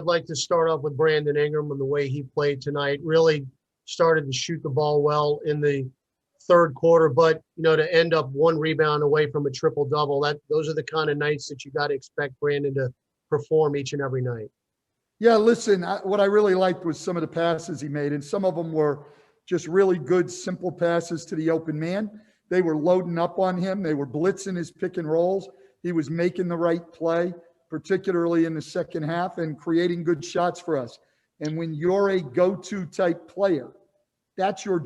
I'd like to start off with Brandon Ingram and the way he played tonight. Really started to shoot the ball well in the third quarter, but to end up one rebound away from a triple-double, those are the kind of nights that you got to expect Brandon to perform each and every night. Yeah, listen, what I really liked was some of the passes he made, and some of them were just really good, simple passes to the open man. They were loading up on him. They were blitzing his pick and rolls. He was making the right play, particularly in the second half, and creating good shots for us. And when you're a go-to type player, that's your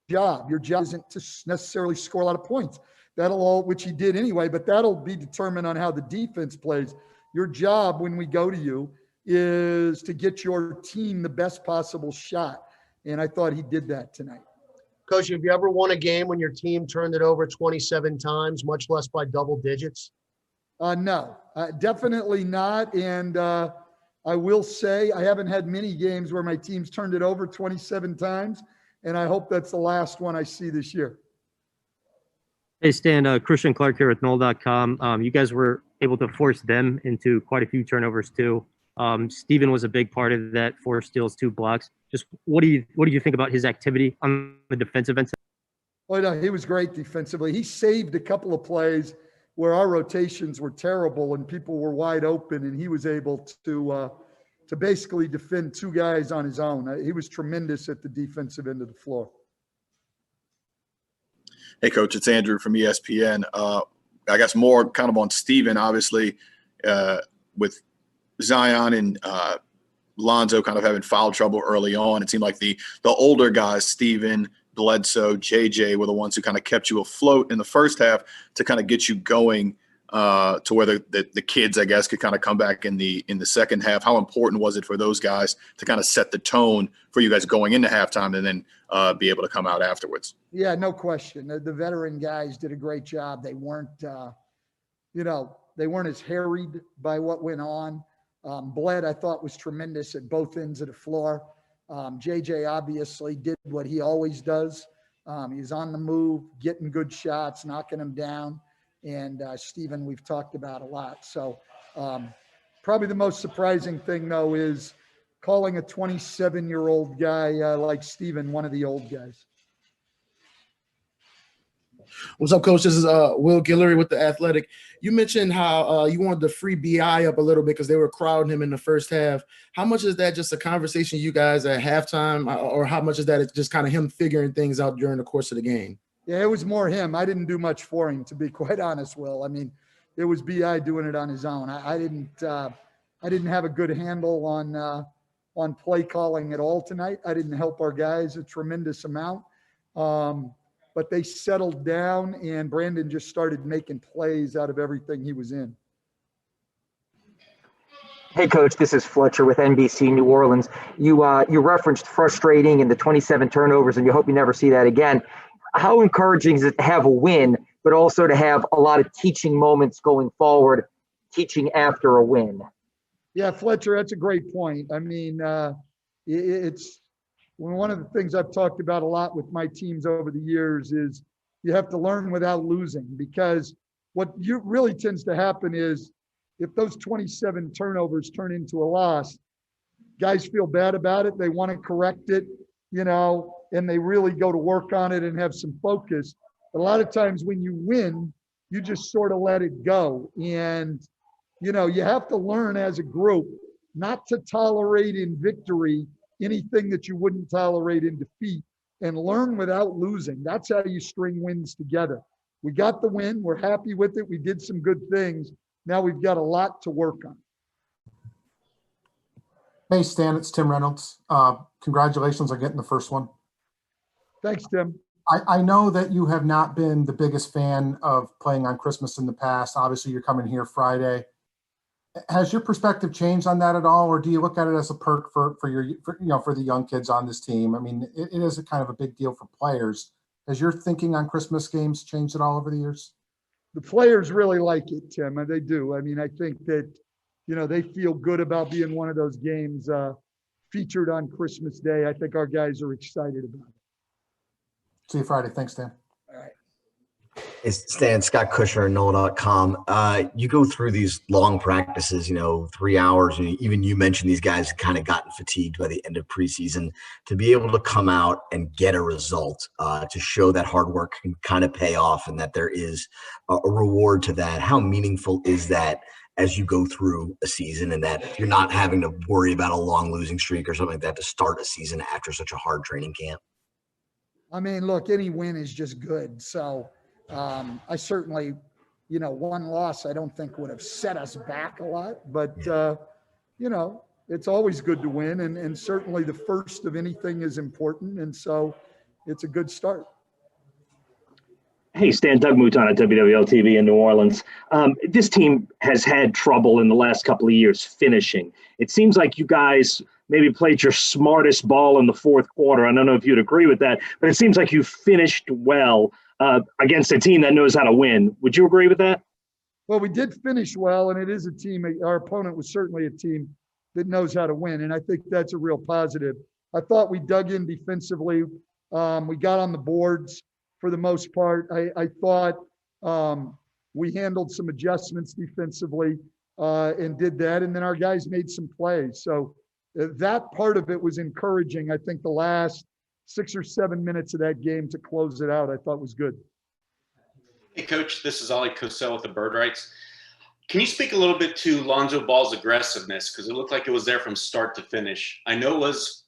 job. Your job isn't to necessarily score a lot of points. Which he did anyway, but that'll be determined on how the defense plays. Your job when we go to you is to get your team the best possible shot. And I thought he did that tonight. Coach, have you ever won a game when your team turned it over 27 times, much less by double digits? No, definitely not. And I will say I haven't had many games where my team's turned it over 27 times, and I hope that's the last one I see this year. Hey, Stan, Christian Clark here with Null.com. You guys were able to force them into quite a few turnovers too. Steven was a big part of that, 4 steals, 2 blocks. Just what do you think about his activity on the defensive end? Oh, no, he was great defensively. He saved a couple of plays where our rotations were terrible and people were wide open, and he was able to basically defend 2 guys on his own. He was tremendous at the defensive end of the floor. Hey, Coach, it's Andrew from ESPN. I guess more kind of on Steven, obviously, with Zion and Lonzo kind of having foul trouble early on. It seemed like the older guys, Steven, Bledsoe, JJ, were the ones who kind of kept you afloat in the first half to kind of get you going to where the kids, I guess, could kind of come back in the second half. How important was it for those guys to kind of set the tone for you guys going into halftime and then be able to come out afterwards? Yeah, no question. The veteran guys did a great job. They weren't, they weren't as harried by what went on. Bled, I thought, was tremendous at both ends of the floor. JJ obviously did what he always does. He's on the move, getting good shots, knocking them down. And Steven, we've talked about a lot. So probably the most surprising thing, though, is calling a 27-year-old guy like Steven one of the old guys. What's up, Coach? This is Will Guillory with The Athletic. You mentioned how you wanted to free BI up a little bit because they were crowding him in the first half. How much is that just a conversation you guys at halftime, or how much is that just kind of him figuring things out during the course of the game? Yeah, it was more him. I didn't do much for him, to be quite honest, Will. I mean, it was BI doing it on his own. I didn't have a good handle on play calling at all tonight. I didn't help our guys a tremendous amount. But they settled down, and Brandon just started making plays out of everything he was in. Hey, Coach, this is Fletcher with NBC New Orleans. You referenced frustrating and the 27 turnovers, and you hope you never see that again. How encouraging is it to have a win, but also to have a lot of teaching moments going forward, teaching after a win? Yeah, Fletcher, that's a great point. I mean, it's one of the things I've talked about a lot with my teams over the years is you have to learn without losing, because what really tends to happen is if those 27 turnovers turn into a loss, guys feel bad about it. They want to correct it, and they really go to work on it and have some focus. But a lot of times when you win, you just sort of let it go. And, you have to learn as a group not to tolerate in victory anything that you wouldn't tolerate in defeat, and learn without losing. That's how you string wins together. We got the win. We're happy with it. We did some good things. Now we've got a lot to work on. Hey, Stan, it's Tim Reynolds. Congratulations on getting the first one. Thanks, Tim. I know that you have not been the biggest fan of playing on Christmas in the past. Obviously, you're coming here Friday. Has your perspective changed on that at all, or do you look at it as a perk for the young kids on this team? I mean, it is a kind of a big deal for players. Has your thinking on Christmas games changed at all over the years? The players really like it, Tim, and they do. I mean, I think that, they feel good about being one of those games featured on Christmas Day. I think our guys are excited about it. See you Friday. Thanks, Dan. All right. It's Stan, Scott Kushner, NOLA.com. You go through these long practices, 3 hours, and even you mentioned these guys had kind of gotten fatigued by the end of preseason. To be able to come out and get a result, to show that hard work can kind of pay off and that there is a reward to that. How meaningful is that as you go through a season and that you're not having to worry about a long losing streak or something like that to start a season after such a hard training camp? I mean, look, any win is just good. So I certainly, one loss I don't think would have set us back a lot, but it's always good to win. And certainly the first of anything is important. And so it's a good start. Hey, Stan, Doug Mouton at WWL TV in New Orleans. This team has had trouble in the last couple of years finishing. It seems like you guys maybe played your smartest ball in the fourth quarter. I don't know if you'd agree with that, but it seems like you finished well against a team that knows how to win. Would you agree with that? Well, we did finish well, and it is a team. Our opponent was certainly a team that knows how to win, and I think that's a real positive. I thought we dug in defensively. We got on the boards for the most part. I thought we handled some adjustments defensively and did that, and then our guys made some plays. So that part of it was encouraging. I think the last 6 or 7 minutes of that game to close it out, I thought was good. Hey, Coach, this is Ollie Cosell with the Bird Rights. Can you speak a little bit to Lonzo Ball's aggressiveness? Because it looked like it was there from start to finish. I know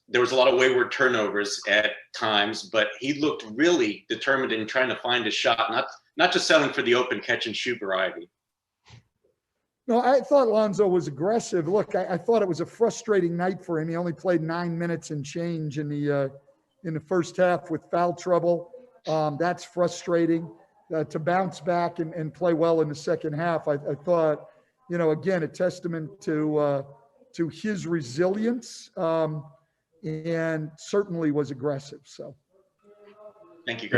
there was a lot of wayward turnovers at times, but he looked really determined in trying to find a shot, not just selling for the open catch and shoot variety. No, I thought Lonzo was aggressive. Look, I thought it was a frustrating night for him. He only played 9 minutes and change in the first half with foul trouble. That's frustrating. To bounce back and play well in the second half, I thought, again, a testament to his resilience and certainly was aggressive. So, thank you.